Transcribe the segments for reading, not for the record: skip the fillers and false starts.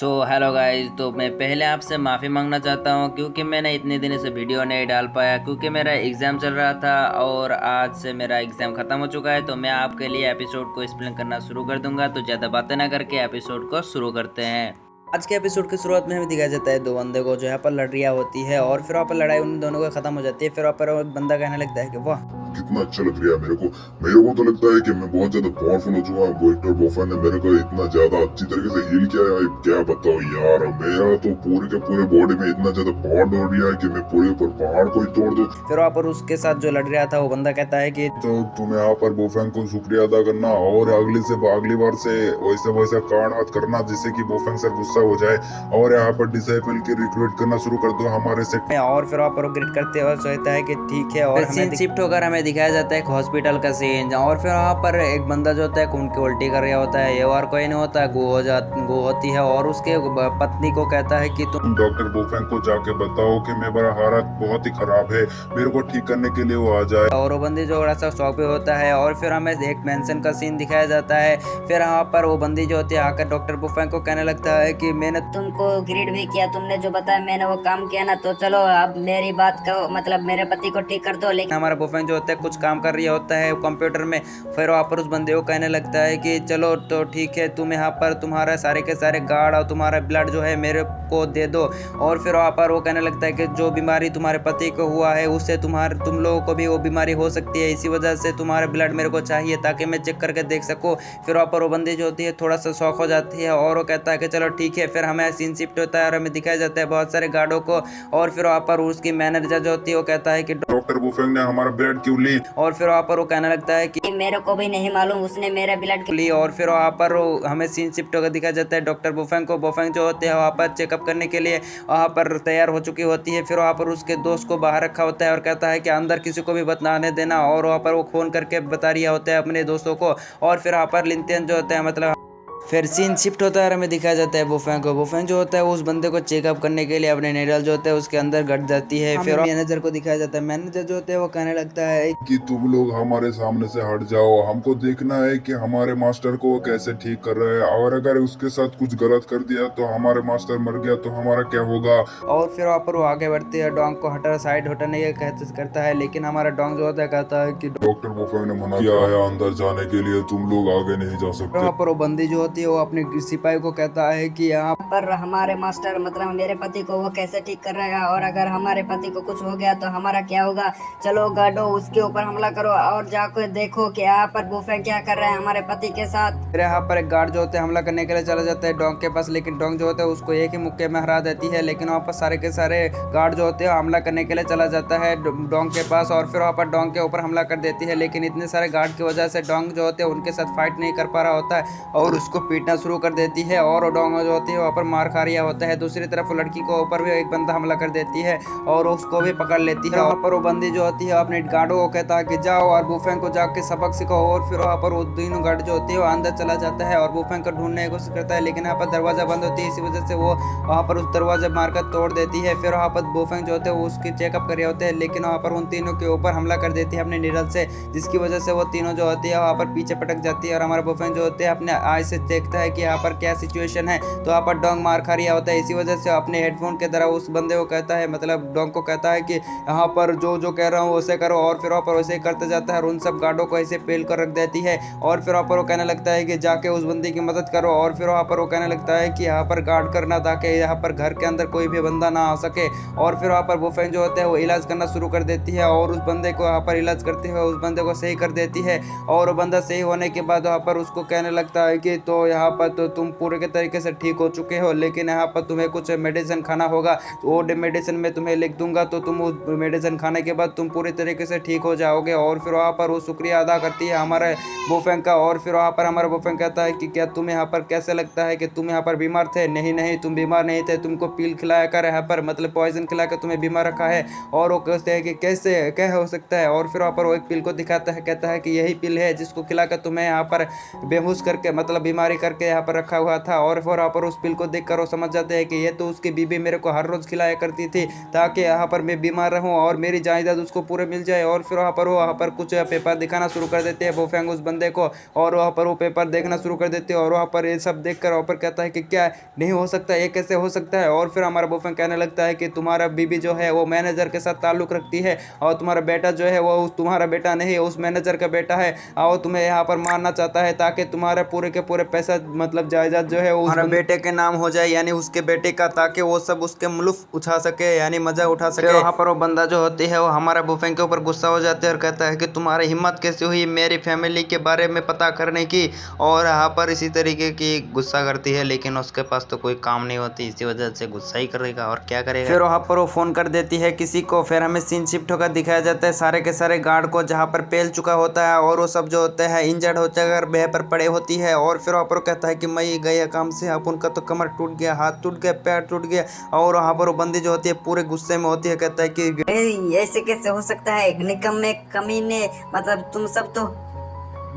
Hello guys. तो मैं पहले आपसे माफ़ी मांगना चाहता हूँ क्योंकि मैंने इतने दिनों से वीडियो नहीं डाल पाया क्योंकि मेरा एग्ज़ाम चल रहा था और आज से मेरा एग्ज़ाम ख़त्म हो चुका है। तो मैं आपके लिए एपिसोड को एक्सप्लेन करना शुरू कर दूंगा। तो ज़्यादा बातें ना करके एपिसोड को शुरू करते हैं। आज के एपिसोड की शुरुआत में हमें दिखाया जाता है दो बंदे को जो यहाँ पर लड़ाइयाँ होती है और फिर वहाँ पर लड़ाई उन दोनों को ख़त्म हो जाती है। फिर वहाँ पर एक बंदा कहने लगता है कि वाह कितना अच्छा लग रहा है मेरे को तो लगता है कि मैं बहुत ज्यादा पावरफुल हो चुका हूँ। विक्टर बोफन ने मेरे को इतना ज्यादा अच्छी तरीके से हील किया है, क्या बताओ यार। मेरा तो पूरे के पूरे बॉडी में इतना ज्यादा पावर दौड़ रहा है कि मैं पूरे पर पहाड़ को ही तोड़ दूं। फिर वहाँ पर उसके साथ जो लड़ रहा था वो बंदा कहता है कि तो तुम यहाँ पर बोफेंग को शुक्रिया अदा करना और अगली बार से वैसा वैसा कांड मत करना जिससे कि बोफेंग सर गुस्सा हो जाए और यहाँ पर डिसाइपल की रिक्रूट करना शुरू कर दो हमारे सेट में। और फिर वहाँ पर वो ग्रिड करते हुए सोचता है कि ठीक है। और सीन शिफ्ट होकर हमें दिखाया जाता है एक हॉस्पिटल का सीन और फिर वहाँ पर एक बंदा जो होता है खून की उल्टी कर रहा होता है। ये और कोई नहीं होता, गो होती है और उसके पत्नी को कहता है कि तुम डॉक्टर बोफेंग को जाके बताओ कि मेरा हालत बहुत ही खराब है, मेरे को ठीक करने के लिए वो आ जाए। और वो बंदी जो थोड़ा सा शौक पे होता है और फिर हमें एक मेंशन का सीन दिखाया जाता है। फिर वहाँ पर वो बंदी जो होती है आकर डॉक्टर बोफेंग को कहने लगता है कि मैंने तुमको ग्रिड भी किया, तुमने जो बताया मैंने वो काम किया ना, तो चलो अब मेरी बात करो, मतलब मेरे पति को ठीक कर दो। लेकिन हमारा बोफेंग जो होता है कुछ काम कर रहा होता है कंप्यूटर में। फिर वहाँ पर उस बंदे को कहने लगता है कि चलो तो ठीक है, तुम यहाँ पर तुम्हारा सारे के सारे गार्ड और तुम्हारा ब्लड जो है मेरे को दे दो। और फिर वहाँ पर वो कहने लगता है कि जो बीमारी तुम्हारे पति को हुआ है उससे तुम लोगों को भी वो बीमारी हो सकती है, इसी वजह से तुम्हारा ब्लड मेरे को चाहिए ताकि मैं चेक करके देख सकूँ। फिर वहाँ पर वो बंदी जो होती है थोड़ा सा शौक हो जाती है और वो कहता है कि चलो ठीक है। फिर हमें सीन शिफ्ट होता है और हमें दिखाया जाता है बहुत सारे गार्डों को। और फिर वहाँ पर उसकी मैनेजर जो होती है वो कहता है कि डॉक्टर बोफेंग ने हमारा ब्लड क्यों ली। और फिर वहाँ पर वो कहने लगता है कि मेरे को भी नहीं मालूम उसने मेरा ब्लड ली। और फिर वहाँ पर हमें सीन शिफ्ट होकर दिखाया जाता है डॉक्टर बोफेंग को। बोफेंग जो होते हैं वहाँ पर चेकअप करने के लिए वहाँ पर तैयार हो चुकी होती है। फिर वहाँ पर उसके दोस्त को बाहर रखा होता है और कहता है कि अंदर किसी को भी बताने देना। और वहाँ पर वो फोन करके बता रहा होता है अपने दोस्तों को। और फिर वहाँ पर लिंथियन जो होता है मतलब फिर सीन शिफ्ट होता है और हमें दिखाया जाता है बोफेंग को। बोफेंग जो होता है उस बंदे को चेकअप करने के लिए अपने नेडल जो होता है उसके अंदर गट जाती है। फिर मैनेजर को दिखाया जाता है। मैनेजर जो होते हैं वो कहने लगता है कि तुम लोग हमारे सामने से हट जाओ, हमको देखना है कि हमारे मास्टर को वो कैसे ठीक कर रहे हैं और अगर उसके साथ कुछ गलत कर दिया तो हमारे मास्टर मर गया तो हमारा क्या होगा। और फिर वहाँ पर वो आगे बढ़ते हैं, डोंग को साइड हटाने के करता है। लेकिन हमारा डोंग जो होता है कहता है कि डॉक्टर बोफेंग ने मना किया है अंदर जाने के लिए, तुम लोग आगे नहीं जा सकते। वहाँ पर वो बंदी जो होती है वो अपने सिपाही को कहता है कि यहाँ पर हमारे मास्टर मतलब मेरे पति को वो कैसे ठीक कर रहेगा, और अगर हमारे पति को कुछ हो गया तो हमारा क्या होगा। चलो गार्डो उसके ऊपर हमला करो और जाकर देखो कि यहाँ पर बोफेंग क्या कर रहे हैं हमारे पति के साथ। फिर यहाँ पर एक गार्ड जो होते हैं हमला करने के लिए चला जाता है डोंग के पास। लेकिन डोंग जो होता है उसको एक ही मुक्के में हरा देती है। लेकिन वहाँ पर सारे के सारे गार्ड जो होते हैं हमला करने के लिए चला जाता है डोंग के पास और फिर वहाँ पर डोंग के ऊपर हमला कर देती है। लेकिन इतने सारे गार्ड की वजह से डोंग जो होते हैं उनके साथ फाइट नहीं कर पा रहा होता है और उसको पीटना शुरू कर देती है। और डोंग जो होती है वहाँ पर मार खा रहा होता है। दूसरी तरफ लड़की को ऊपर भी एक बंदा हमला कर देती है और उसको भी पकड़ लेती है। वहाँ पर वो बंदी जो होती है अपने गार्डों को कहता है कि जाओ और बोफेंग को जाके सबक सिखाओ। और फिर वहाँ पर वो तीनों गार्ड जो होती है वो अंदर चला जाता है और बोफेंग को ढूंढने की कोशिश करता है। लेकिन यहाँ पर दरवाजा बंद होती है, इसी वजह से वो वहाँ पर उस दरवाजा मारकर तोड़ देती है। फिर वहाँ पर बोफेंग जो होते हैं वो उसकी चेकअप कर रहे होते हैं। लेकिन वहाँ पर उन तीनों के ऊपर हमला कर देती है अपने निडल से, जिसकी वजह से वो तीनों जो होती है वहाँ पर पीछे पटक जाती है। और हमारा बोफेंग जो होते हैं अपने आई से देखता है कि यहाँ पर क्या सिचुएशन है। तो यहाँ पर डोंग मार खा रहा होता है, इसी वजह से अपने हेडफोन के द्वारा उस बंदे को कहता है मतलब डोंग को कहता है कि यहाँ पर जो जो कह रहा हूँ वैसे करो। और फिर वहाँ पर वैसे ही करते जाता है और उन सब गार्डों को ऐसे पेल कर रख देती है। और फिर वहाँ पर वो कहने लगता है कि जाके उस बंदी की मदद करो। और फिर वहाँ पर वो कहने लगता है कि यहाँ पर गार्ड करना ताकि यहाँ पर घर के अंदर कोई भी बंदा ना आ सके। और फिर वहाँ पर बोफेंग जो होते हैं वो इलाज करना शुरू कर देती है और उस बंदे को यहाँ पर इलाज करते हुए उस बंदे को सही कर देती है। और वो बंदा सही होने के बाद वहाँ पर उसको कहने लगता है कि तो यहाँ पर तो तुम पूरे के तरीके से ठीक हो चुके हो, लेकिन यहाँ पर तुम्हें कुछ मेडिसिन खाना होगा। तो वो मेडिसिन मैं तुम्हें लिख दूंगा, तो तुम उस मेडिसिन खाने के बाद तुम पूरी तरीके से ठीक हो जाओगे। और फिर वहाँ पर वो शुक्रिया अदा करती है हमारे बोफेंग का। और फिर वहाँ पर हमारा बोफेंग कहता है कि क्या तुम यहाँ पर कैसे लगता है कि तुम यहाँ पर बीमार थे। नहीं नहीं, तुम बीमार नहीं थे, तुमको पील खिलाया कर यहाँ पर मतलब पॉइजन खिला कर तुम्हें बीमार रखा है। और वो कहते हैं कि कैसे क्या हो सकता है। और फिर वहाँ पर वो एक पिल को दिखाता है, कहता है कि यही पिल है जिसको खिलाकर तुम्हें यहाँ पर बेहोश करके मतलब बीमारी तैयारी करके यहाँ पर रखा हुआ था। और फिर वहाँ पर उस पिल को देखकर वो समझ जाते हैं कि ये तो उसकी बीबी मेरे को हर रोज खिलाया करती थी ताकि यहाँ पर मैं बीमार रहूँ और मेरी जायदाद उसको पूरे मिल जाए। और फिर वहाँ पर कुछ पेपर दिखाना शुरू कर देते हैं बोफेंग उस बंदे को, और वहाँ पर वो पेपर देखना शुरू कर देते हैं। और वहाँ पर ये सब देखकर वहाँ पर कहता है कि क्या नहीं हो सकता, ये कैसे हो सकता है। और फिर हमारा बोफेंग कहने लगता है कि तुम्हारा बीबी जो है वो मैनेजर के साथ ताल्लुक रखती है और तुम्हारा बेटा जो है वो तुम्हारा बेटा नहीं, उस मैनेजर का बेटा है, और तुम्हें यहाँ पर मारना चाहता है ताकि तुम्हारे पूरे के पूरे पैसा मतलब जायदाद जो है वो उस बेटे के नाम हो जाए, यानी उसके बेटे का, ताकि वो सब उसके लुत्फ उठा सके, यानी मजा उठा सके। वहाँ पर वो बंदा जो होती है वो हमारा बोफेंग के ऊपर गुस्सा हो जाता है और कहता है कि तुम्हारी हिम्मत कैसे हुई मेरी फैमिली के बारे में पता करने की, और यहाँ पर इसी तरीके की गुस्सा करती है। लेकिन उसके पास तो कोई काम नहीं होती, इसी वजह से गुस्सा ही करेगा और क्या करेगा। फिर वहाँ पर वो फोन कर देती है किसी को। फिर हमें सीन शिफ्ट होकर दिखाया जाता है सारे के सारे गार्ड को जहाँ पर पेल चुका होता है और वो सब जो होते हैं इंजर्ड होते हैं, बेह पर पड़े होती है। और फिर वहाँ पर कहता है कि मैं गया काम से, अब उनका तो कमर टूट गया, हाथ टूट गया, पैर टूट गया। और वहाँ पर वो बंदी जो होती है पूरे गुस्से में होती है, कहता है कि ऐसे कैसे हो सकता है, निकम्मे कमीने, मतलब तुम सब तो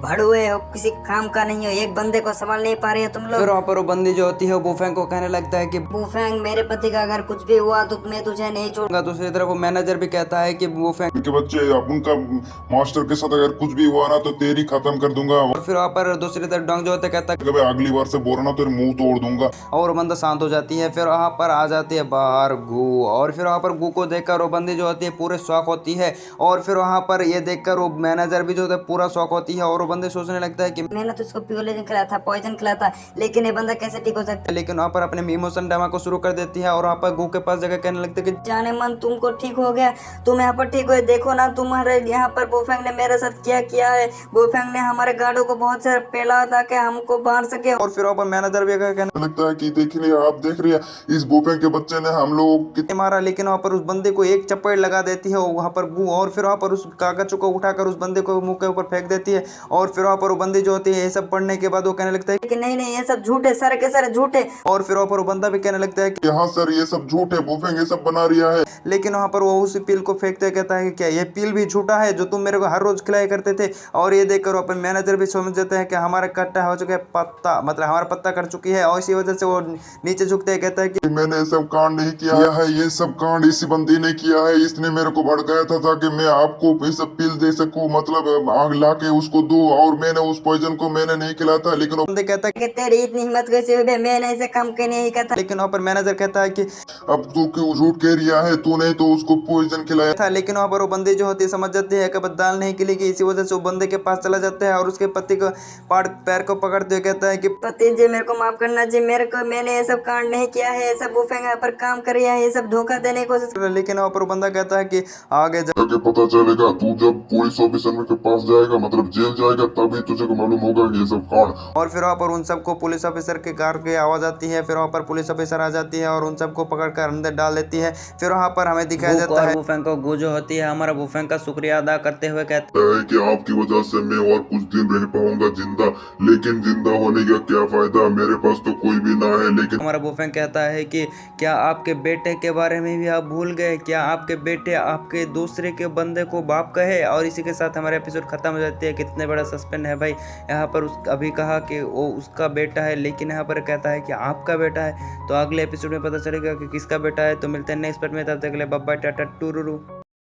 भड़ुए हो, किसी काम का नहीं हो, एक बंदे को संभाल नहीं पा रहे हो तुम लोग। फिर वहाँ पर वो बंदी जो होती है वो बुफेंग को कहने लगता है कि बुफेंग मेरे पति का अगर कुछ भी हुआ तो मैं तुझे नहीं छोड़ूंगा। दूसरी तरफ वो मैनेजर भी कहता है कि बुफेंग के बच्चे, अब उनका मास्टर के साथ अगर कुछ भी हुआ ना तो तेरी खत्म कर दूंगा। और फिर वहाँ पर दूसरी तरफ डोंग जो होता है कहता है कि भाई अगली बार से बोल रहा ना तेरे मुंह तोड़ दूंगा। और वो बंदा शांत हो जाती है। फिर वहाँ पर आ जाती है बाहर गू, और फिर वहाँ पर गू को देखकर वो बंदी जो होती है पूरे शौक होती है। और फिर वहाँ पर ये देखकर वो मैनेजर भी जो होता है पूरा शौक होती है और वो बंदे सोचने लगता है कि मैंने तो इसको पियोलेजन खिलाया था, पॉइजन खिलाया था, लेकिन ये बंदा कैसे ठीक हो सकता है। लेकिन वहाँ पर अपने इमोशन ड्रामा को शुरू कर देती है और वहाँ पर गू के पास जगह कहने लगते है कि जाने मन तुमको ठीक हो गया, तुम यहाँ पर ठीक हो, देखो ना तुम्हारे यहाँ पर बुफेंग ने मेरे साथ क्या किया है। बुफेंग ने हमारे गार्डों को बहुत सारा पेला ताकि हमको मार सके। और फिर वहाँ पर मैनेजर भी कहने लगता है कि देख लिया, आप देख रहे हैं इस बुफेंग के बच्चे ने हम लोग कितने मारा। लेकिन वहाँ पर उस बंदे को एक चप्पड़ लगा देती है वहाँ पर गू, और फिर वहाँ पर उस कागज को उठाकर उस बंदे को मुंह के ऊपर फेंक देती है। और फिर वहाँ पर वो बंदी जो होती है ये सब पढ़ने के बाद वो कहने लगता है कि नहीं नहीं ये सब झूठ है, सारे के सारे झूठ है। और फिर वहाँ पर वो बंदा भी कहने लगता है कि हाँ सर ये सब झूठ है, बुफेंग ये सब बना रिया है। लेकिन वहाँ पर वो उसी पील को फेंकते कहता है कि क्या ये पील भी झूठा है जो तुम मेरे को हर रोज खिलाया करते थे। और ये देखकर अपन मैनेजर भी समझ जाते हैं कि हमारा कट्टा हो चुका है पत्ता, मतलब हमारा पत्ता कट चुकी है, और इसी वजह से वो नीचे झुकते हैं, कहता है कि मैंने ये सब कांड नहीं किया है, ये सब कांड इसी बंदी ने किया है, इसने मेरे को भड़काया था ताकि मैं आपको ये सब पील दे सकूं, मतलब आग ला के उसको दो, और मैंने उस पॉइजन को मैंने नहीं खिलाया था। लेकिन वो बंदे कहता है कि तेरी इतनी हिम्मत कैसे हुई, मैंने ऐसे काम करने नहीं करता। लेकिन वहाँ पर मैनेजर कहता है कि अब तू क्यों झूठ कह रिया है, तूने तो उसको पॉइजन खिलाया था। लेकिन वहाँ पर वो बंदी जो होती है समझ जाती है कि अब दाल नहीं खिलेगी, इसी वजह से वो बंदे के पास चला जाता है और उसके पति को पैर को पकड़ते हुए कहता है कि पति जी मेरे को माफ करना जी, मेरे को मैंने ये सब कांड नहीं किया है, ये सब बुफेंग पर काम कर रहा है, ये सब धोखा देने की कोशिश। लेकिन वहाँ पर बंदा कहता है कि आगे जाके पता चलेगा, तू जब पुलिस ऑफिसर के पास जाएगा, मतलब जेल जाएगा, तभी तुझे को मालूम होगा कि ये सब कांड। और फिर वहाँ पर उन सबको पुलिस ऑफिसर के कार की आवाज आती है। फिर वहाँ पर पुलिस ऑफिसर आ जाती है और उन सबको पकड़कर अंदर डाल देती है। फिर वहाँ पर हमें दिखाया जाता है बुफेंग को गू जो होती है हमारा बुफेंग का शुक्रिया अदा करते हुए कहते है कि आपकी वजह से मैं और कुछ दिन रह पाऊंगा जिंदा, लेकिन जिंदा होने का क्या फायदा, मेरे पास तो कोई भी ना है। लेकिन हमारा बुफेंग कहता है कि क्या आपके बेटे के बारे में भी आप भूल गए, क्या आपके बेटे आपके दूसरे के बंदे को बाप कहे। और इसी के साथ हमारे एपिसोड खत्म हो जाती है। कितने बड़ा सस्पेंस है भाई। यहाँ पर अभी कहा कि वो उसका बेटा है, लेकिन यहाँ पर कहता है कि आपका बेटा है। तो अगले एपिसोड में पता चलेगा कि किसका बेटा है। तो मिलते हैं नेक्स्ट पार्ट में, तब तक के लिए बाय बाय, टाटा टुरुरु।